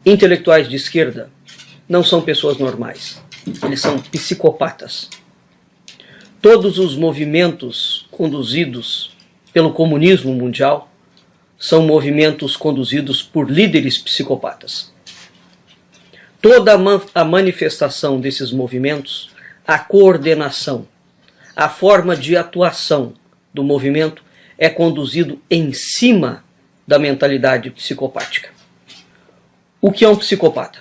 Intelectuais de esquerda não são pessoas normais, eles são psicopatas. Todos os movimentos conduzidos pelo comunismo mundial são movimentos conduzidos por líderes psicopatas. Toda a manifestação desses movimentos, a coordenação, a forma de atuação do movimento é conduzido em cima da mentalidade psicopática. O que é um psicopata?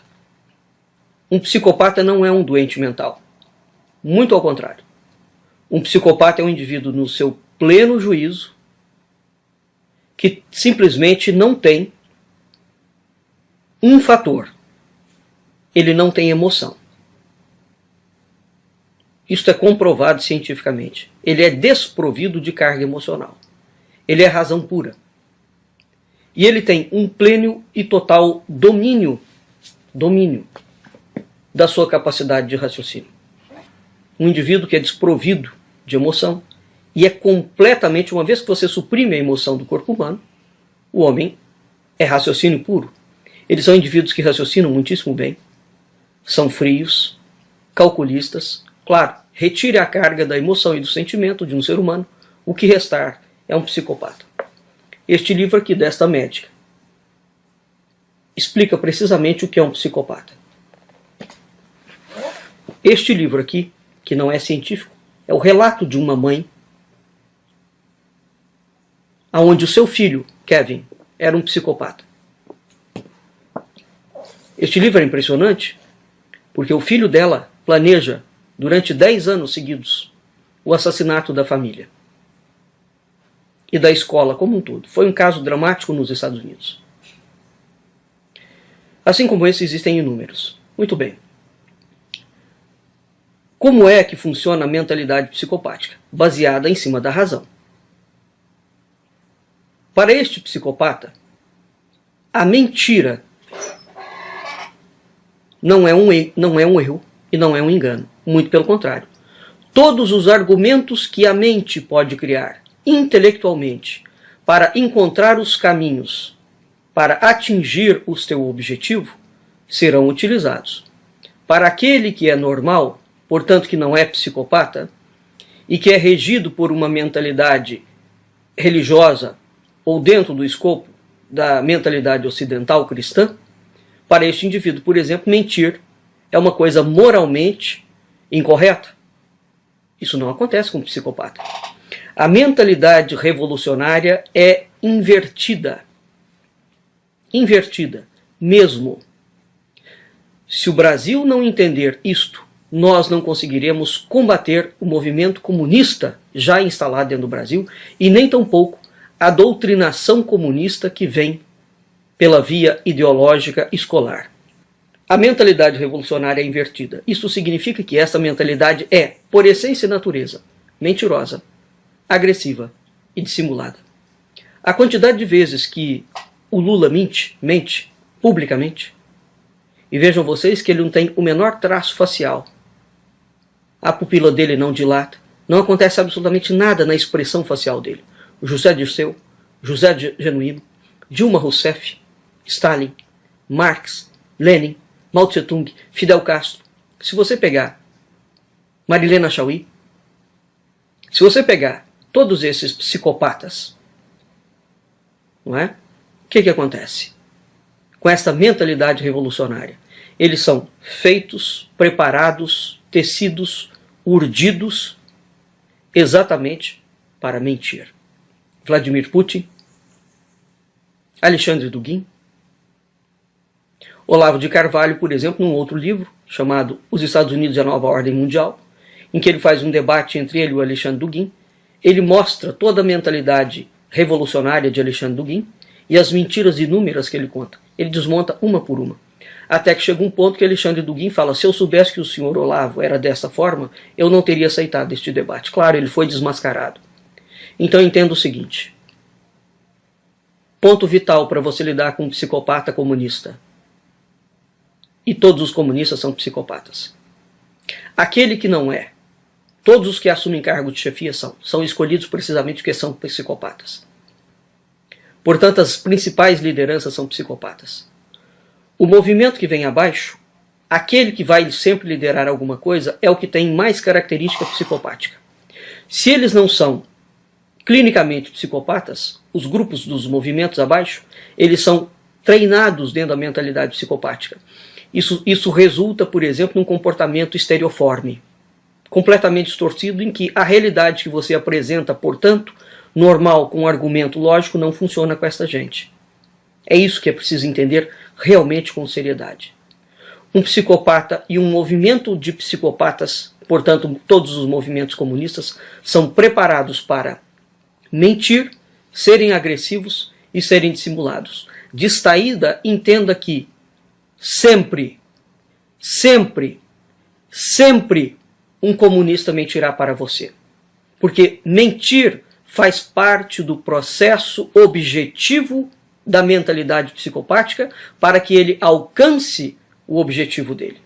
Um psicopata não é um doente mental. Muito ao contrário. Um psicopata é um indivíduo no seu pleno juízo que simplesmente não tem um fator. Ele não tem emoção. Isto é comprovado cientificamente. Ele é desprovido de carga emocional. Ele é razão pura. E ele tem um pleno e total domínio da sua capacidade de raciocínio. Um indivíduo que é desprovido de emoção e é completamente, uma vez que você suprime a emoção do corpo humano, o homem é raciocínio puro. Eles são indivíduos que raciocinam muitíssimo bem, são frios, calculistas. Claro, retire a carga da emoção e do sentimento de um ser humano, o que restar é um psicopata. Este livro aqui desta médica explica precisamente o que é um psicopata. Este livro aqui, que não é científico, é o relato de uma mãe onde o seu filho, Kevin, era um psicopata. Este livro é impressionante porque o filho dela planeja durante 10 anos seguidos o assassinato da família e da escola como um todo. Foi um caso dramático nos Estados Unidos. Assim como esse, existem inúmeros. Muito bem. Como é que funciona a mentalidade psicopática? Baseada em cima da razão. Para este psicopata, a mentira não é um erro e não é um engano. Muito pelo contrário. Todos os argumentos que a mente pode criar intelectualmente para encontrar os caminhos para atingir o seu objetivo serão utilizados. Para aquele que é normal, portanto que não é psicopata, e que é regido por uma mentalidade religiosa ou dentro do escopo da mentalidade ocidental cristã, para este indivíduo, por exemplo, mentir é uma coisa moralmente incorreta. Isso não acontece com o psicopata. A mentalidade revolucionária é invertida. Invertida, mesmo. Se o Brasil não entender isto, nós não conseguiremos combater o movimento comunista já instalado dentro do Brasil e nem tampouco a doutrinação comunista que vem pela via ideológica escolar. A mentalidade revolucionária é invertida. Isso significa que essa mentalidade é, por essência e natureza, mentirosa, agressiva e dissimulada. A quantidade de vezes que o Lula mente publicamente, e vejam vocês que ele não tem o menor traço facial, a pupila dele não dilata, não acontece absolutamente nada na expressão facial dele. O José Dirceu, José Genuíno, Dilma Rousseff, Stalin, Marx, Lenin, Mao Tse-tung, Fidel Castro. Se você pegar Marilena Chaui, se você pegar todos esses psicopatas, não é? O que acontece? Com essa mentalidade revolucionária, eles são feitos, preparados, tecidos, urdidos, exatamente para mentir. Vladimir Putin, Alexandre Dugin, Olavo de Carvalho, por exemplo, num outro livro chamado Os Estados Unidos e a Nova Ordem Mundial, em que ele faz um debate entre ele e o Alexandre Dugin, ele mostra toda a mentalidade revolucionária de Alexandre Dugin e as mentiras inúmeras que ele conta. Ele desmonta uma por uma. Até que chega um ponto que Alexandre Dugin fala: se eu soubesse que o senhor Olavo era dessa forma, eu não teria aceitado este debate. Claro, ele foi desmascarado. Então entenda o seguinte. Ponto vital para você lidar com um psicopata comunista. E todos os comunistas são psicopatas. Aquele que não é, todos os que assumem cargo de chefia são escolhidos precisamente porque são psicopatas. Portanto, as principais lideranças são psicopatas. o movimento que vem abaixo, aquele que vai sempre liderar alguma coisa, é o que tem mais característica psicopática. Se eles não são clinicamente psicopatas, os grupos dos movimentos abaixo, eles são treinados dentro da mentalidade psicopática. Isso resulta, por exemplo, num comportamento estereoforme, completamente distorcido, em que a realidade que você apresenta, portanto, normal, com um argumento lógico, não funciona com essa gente. É isso que é preciso entender realmente com seriedade. Um psicopata e um movimento de psicopatas, portanto, todos os movimentos comunistas, são preparados para mentir, serem agressivos e serem dissimulados. De saída, entenda que sempre um comunista mentirá para você. Porque mentir faz parte do processo objetivo da mentalidade psicopática para que ele alcance o objetivo dele.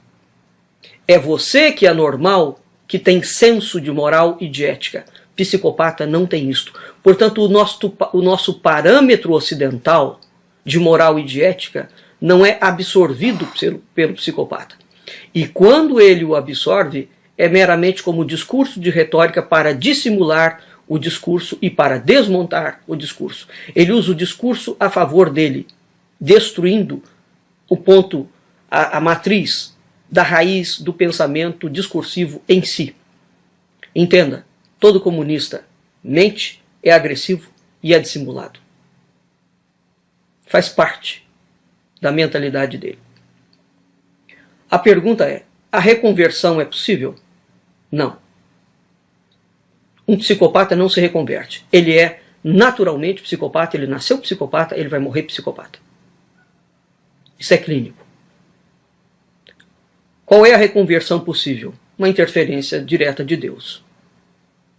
É você que é normal, que tem senso de moral e de ética. Psicopata não tem isto. Portanto, o nosso parâmetro ocidental de moral e de ética não é absorvido pelo psicopata. E quando ele o absorve, é meramente como discurso de retórica para dissimular o discurso e para desmontar o discurso. Ele usa o discurso a favor dele, destruindo o ponto, a matriz da raiz do pensamento discursivo em si. Entenda, todo comunista mente, é agressivo e é dissimulado. Faz parte da mentalidade dele. A pergunta é, a reconversão é possível? Não. Um psicopata não se reconverte. Ele é naturalmente psicopata, ele nasceu psicopata, ele vai morrer psicopata. Isso é clínico. Qual é a reconversão possível? Uma interferência direta de Deus.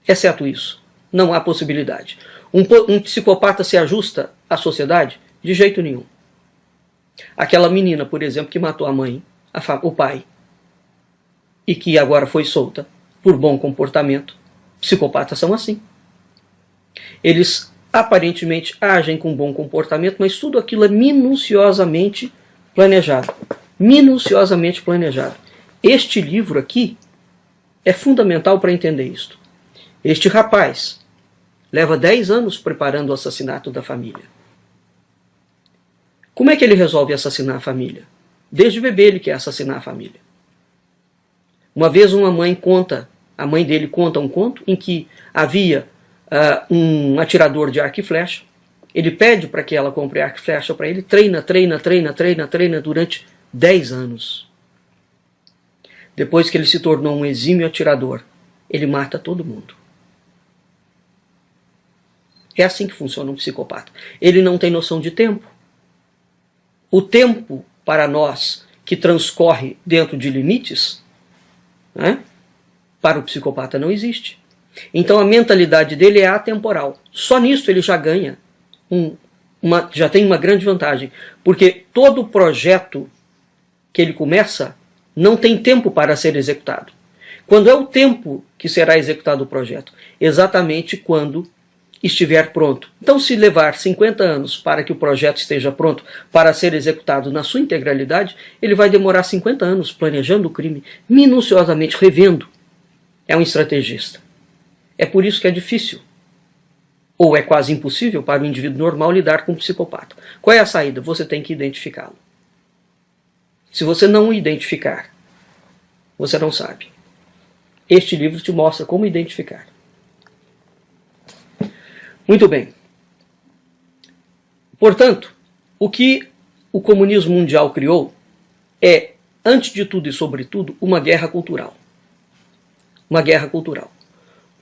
Exceto isso, não há possibilidade. Um psicopata se ajusta à sociedade? De jeito nenhum. Aquela menina, por exemplo, que matou a mãe, o pai, e que agora foi solta por bom comportamento, psicopatas são assim. Eles aparentemente agem com bom comportamento, mas tudo aquilo é minuciosamente planejado. Minuciosamente planejado. Este livro aqui é fundamental para entender isto. Este rapaz leva 10 anos preparando o assassinato da família. Como é que ele resolve assassinar a família? Desde bebê ele quer assassinar a família. Uma vez a mãe dele conta um conto em que havia um atirador de arco e flecha. Ele pede para que ela compre arco e flecha para ele, treina durante 10 anos. Depois que ele se tornou um exímio atirador, ele mata todo mundo. É assim que funciona um psicopata. Ele não tem noção de tempo. O tempo, para nós, que transcorre dentro de limites, né, para o psicopata não existe. Então a mentalidade dele é atemporal. Só nisso ele já ganha, já tem uma grande vantagem. Porque todo projeto que ele começa não tem tempo para ser executado. Quando é o tempo que será executado o projeto? Exatamente quando estiver pronto. Então, se levar 50 anos para que o projeto esteja pronto para ser executado na sua integralidade, ele vai demorar 50 anos planejando o crime, minuciosamente revendo. É um estrategista. É por isso que é difícil, ou é quase impossível para o indivíduo normal lidar com um psicopata. Qual é a saída? Você tem que identificá-lo. Se você não o identificar, você não sabe. Este livro te mostra como identificar. Muito bem. Portanto, o que o comunismo mundial criou é, antes de tudo e sobretudo, uma guerra cultural. Uma guerra cultural.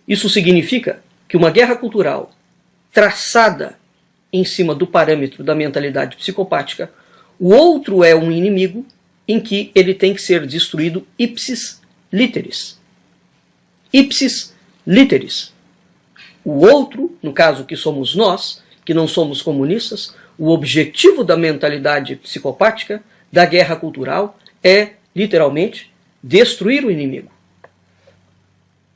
Isso significa que uma guerra cultural traçada em cima do parâmetro da mentalidade psicopática, o outro é um inimigo em que ele tem que ser destruído ipsis literis. Ipsis literis. O outro, no caso que somos nós, que não somos comunistas, o objetivo da mentalidade psicopática, da guerra cultural, é, literalmente, destruir o inimigo.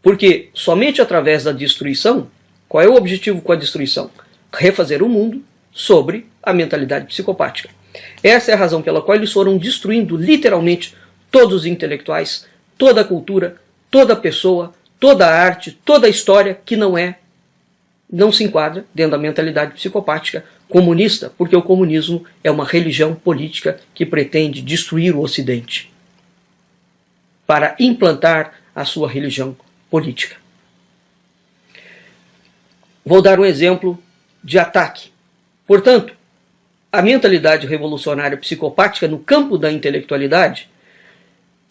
Porque somente através da destruição, qual é o objetivo com a destruição? Refazer o mundo sobre a mentalidade psicopática. Essa é a razão pela qual eles foram destruindo literalmente todos os intelectuais, toda a cultura, toda a pessoa, toda a arte, toda a história que não se enquadra dentro da mentalidade psicopática comunista, porque o comunismo é uma religião política que pretende destruir o Ocidente para implantar a sua religião política. Vou dar um exemplo de ataque. Portanto, a mentalidade revolucionária psicopática no campo da intelectualidade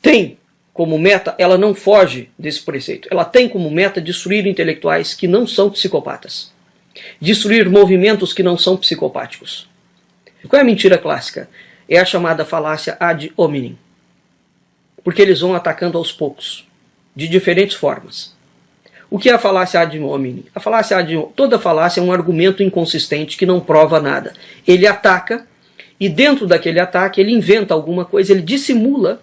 tem como meta, ela não foge desse preceito, ela tem como meta destruir intelectuais que não são psicopatas, destruir movimentos que não são psicopáticos. Qual é a mentira clássica? É a chamada falácia ad hominem, porque eles vão atacando aos poucos, de diferentes formas. O que é a falácia ad hominem? Toda falácia é um argumento inconsistente que não prova nada. Ele ataca, e dentro daquele ataque ele inventa alguma coisa, ele dissimula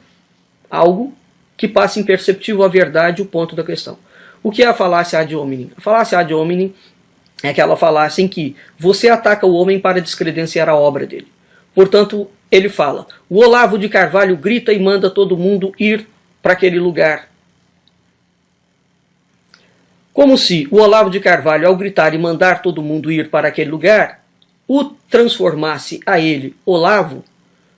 algo que passa imperceptível a verdade, o ponto da questão. O que é a falácia ad hominem? A falácia ad hominem é aquela falácia em que você ataca o homem para descredenciar a obra dele. Portanto, ele fala, o Olavo de Carvalho grita e manda todo mundo ir para aquele lugar. Como se o Olavo de Carvalho, ao gritar e mandar todo mundo ir para aquele lugar, o transformasse a ele, Olavo,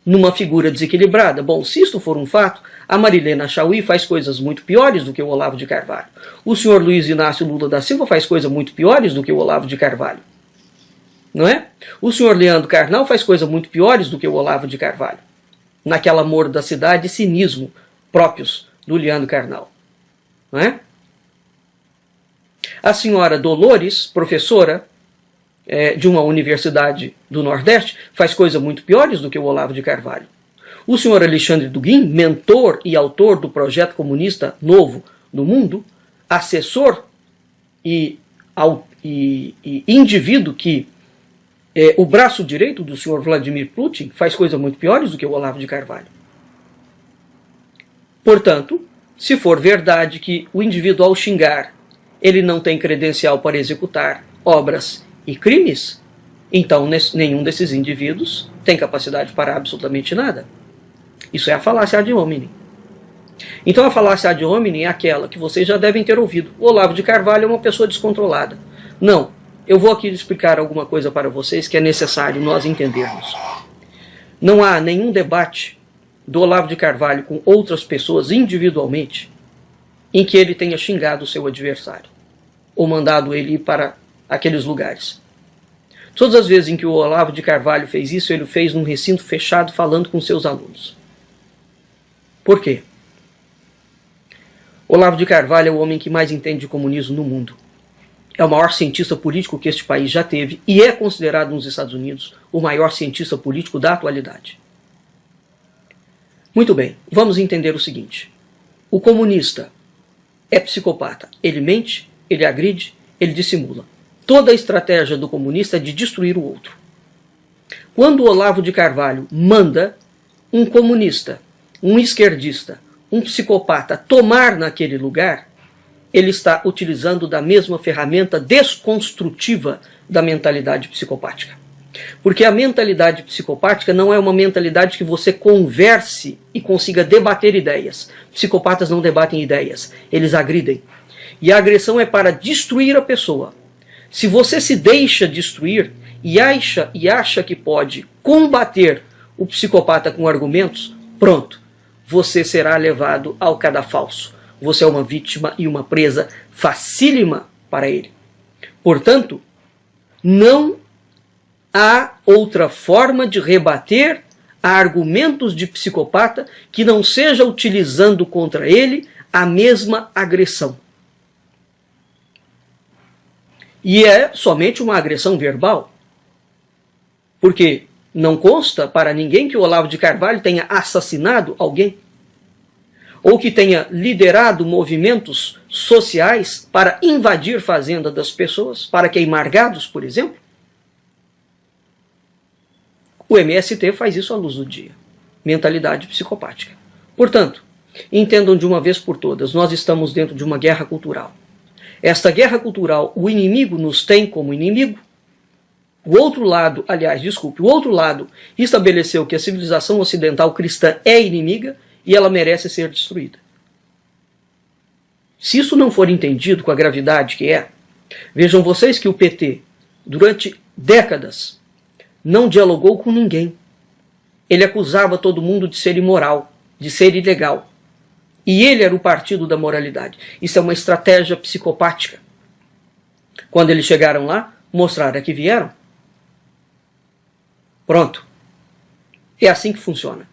numa figura desequilibrada. Bom, se isto for um fato, a Marilena Chaui faz coisas muito piores do que o Olavo de Carvalho. O senhor Luiz Inácio Lula da Silva faz coisas muito piores do que o Olavo de Carvalho. Não é? O senhor Leandro Carnal faz coisas muito piores do que o Olavo de Carvalho. Naquela mordacidade e cinismo próprios do Leandro Carnal. Não é? A senhora Dolores, professora de uma universidade do Nordeste, faz coisas muito piores do que o Olavo de Carvalho. O senhor Alexandre Duguin, mentor e autor do projeto comunista novo no mundo, assessor e indivíduo que é o braço direito do senhor Vladimir Putin, faz coisas muito piores do que o Olavo de Carvalho. Portanto, se for verdade que o indivíduo, ao xingar, ele não tem credencial para executar obras e crimes, então nenhum desses indivíduos tem capacidade para absolutamente nada. Isso é a falácia ad hominem. Então a falácia ad hominem é aquela que vocês já devem ter ouvido. O Olavo de Carvalho é uma pessoa descontrolada. Não, eu vou aqui explicar alguma coisa para vocês que é necessário nós entendermos. Não há nenhum debate do Olavo de Carvalho com outras pessoas individualmente em que ele tenha xingado o seu adversário ou mandado ele ir para aqueles lugares. Todas as vezes em que o Olavo de Carvalho fez isso, ele fez num recinto fechado falando com seus alunos. Por quê? Olavo de Carvalho é o homem que mais entende de comunismo no mundo. É o maior cientista político que este país já teve e é considerado nos Estados Unidos o maior cientista político da atualidade. Muito bem, vamos entender o seguinte. O comunista é psicopata. Ele mente, ele agride, ele dissimula. Toda a estratégia do comunista é de destruir o outro. Quando o Olavo de Carvalho manda um comunista, um esquerdista, um psicopata tomar naquele lugar, ele está utilizando da mesma ferramenta desconstrutiva da mentalidade psicopática. Porque a mentalidade psicopática não é uma mentalidade que você converse e consiga debater ideias. Psicopatas não debatem ideias, eles agridem. E a agressão é para destruir a pessoa. Se você se deixa destruir e acha que pode combater o psicopata com argumentos, pronto, você será levado ao cadafalso. Você é uma vítima e uma presa facílima para ele. Portanto, não há outra forma de rebater a argumentos de psicopata que não seja utilizando contra ele a mesma agressão. E é somente uma agressão verbal, porque não consta para ninguém que o Olavo de Carvalho tenha assassinado alguém, ou que tenha liderado movimentos sociais para invadir fazenda das pessoas, para queimar gados, por exemplo. O MST faz isso à luz do dia. Mentalidade psicopática. Portanto, entendam de uma vez por todas, nós estamos dentro de uma guerra cultural. Esta guerra cultural, o inimigo nos tem como inimigo, O outro lado, aliás, desculpe, o outro lado estabeleceu que a civilização ocidental cristã é inimiga e ela merece ser destruída. Se isso não for entendido com a gravidade que é, vejam vocês que o PT, durante décadas, não dialogou com ninguém. Ele acusava todo mundo de ser imoral, de ser ilegal. E ele era o partido da moralidade. Isso é uma estratégia psicopática. Quando eles chegaram lá, mostraram que vieram. Pronto. É assim que funciona.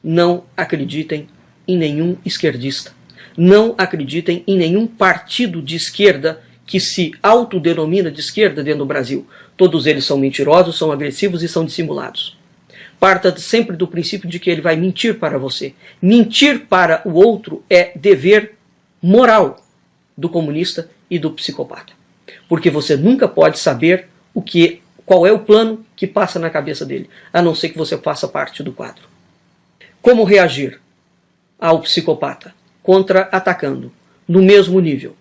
Não acreditem em nenhum esquerdista. Não acreditem em nenhum partido de esquerda que se autodenomina de esquerda dentro do Brasil. Todos eles são mentirosos, são agressivos e são dissimulados. Parta sempre do princípio de que ele vai mentir para você. Mentir para o outro é dever moral do comunista e do psicopata. Porque você nunca pode saber qual é o plano que passa na cabeça dele, a não ser que você faça parte do quadro. Como reagir ao psicopata? Contra-atacando, no mesmo nível.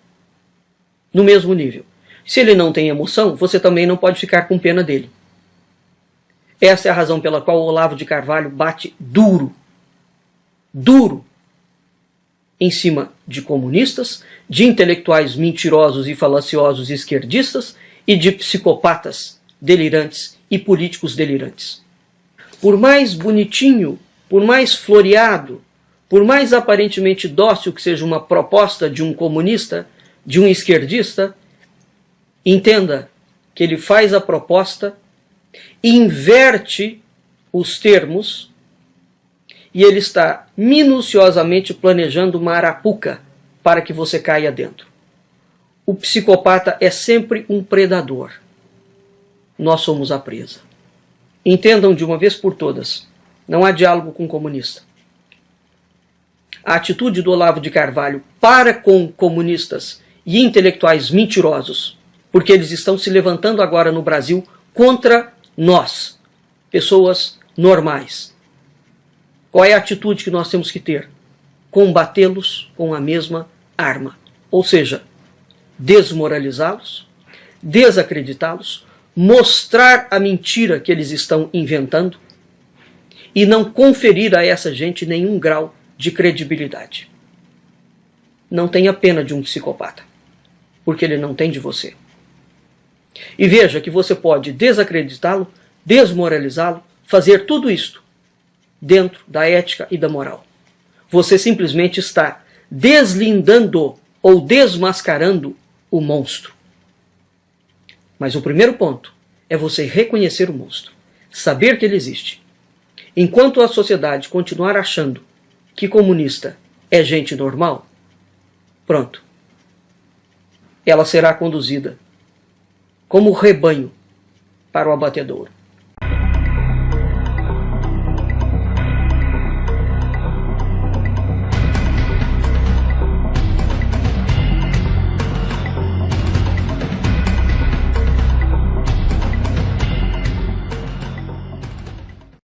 No mesmo nível. Se ele não tem emoção, você também não pode ficar com pena dele. Essa é a razão pela qual o Olavo de Carvalho bate duro, em cima de comunistas, de intelectuais mentirosos e falaciosos esquerdistas e de psicopatas delirantes e políticos delirantes. Por mais bonitinho, por mais floreado, por mais aparentemente dócil que seja uma proposta de um comunista, de um esquerdista, entenda que ele faz a proposta, inverte os termos e ele está minuciosamente planejando uma arapuca para que você caia dentro. O psicopata é sempre um predador. Nós somos a presa. Entendam de uma vez por todas, não há diálogo com o comunista. A atitude do Olavo de Carvalho para com comunistas e intelectuais mentirosos, porque eles estão se levantando agora no Brasil contra nós, pessoas normais. Qual é a atitude que nós temos que ter? Combatê-los com a mesma arma. Ou seja, desmoralizá-los, desacreditá-los, mostrar a mentira que eles estão inventando e não conferir a essa gente nenhum grau de credibilidade. Não tenha pena de um psicopata, porque ele não tem de você. E veja que você pode desacreditá-lo, desmoralizá-lo, fazer tudo isto dentro da ética e da moral. Você simplesmente está deslindando ou desmascarando o monstro. Mas o primeiro ponto é você reconhecer o monstro, saber que ele existe. Enquanto a sociedade continuar achando que comunista é gente normal, pronto. Ela será conduzida como rebanho para o abatedouro.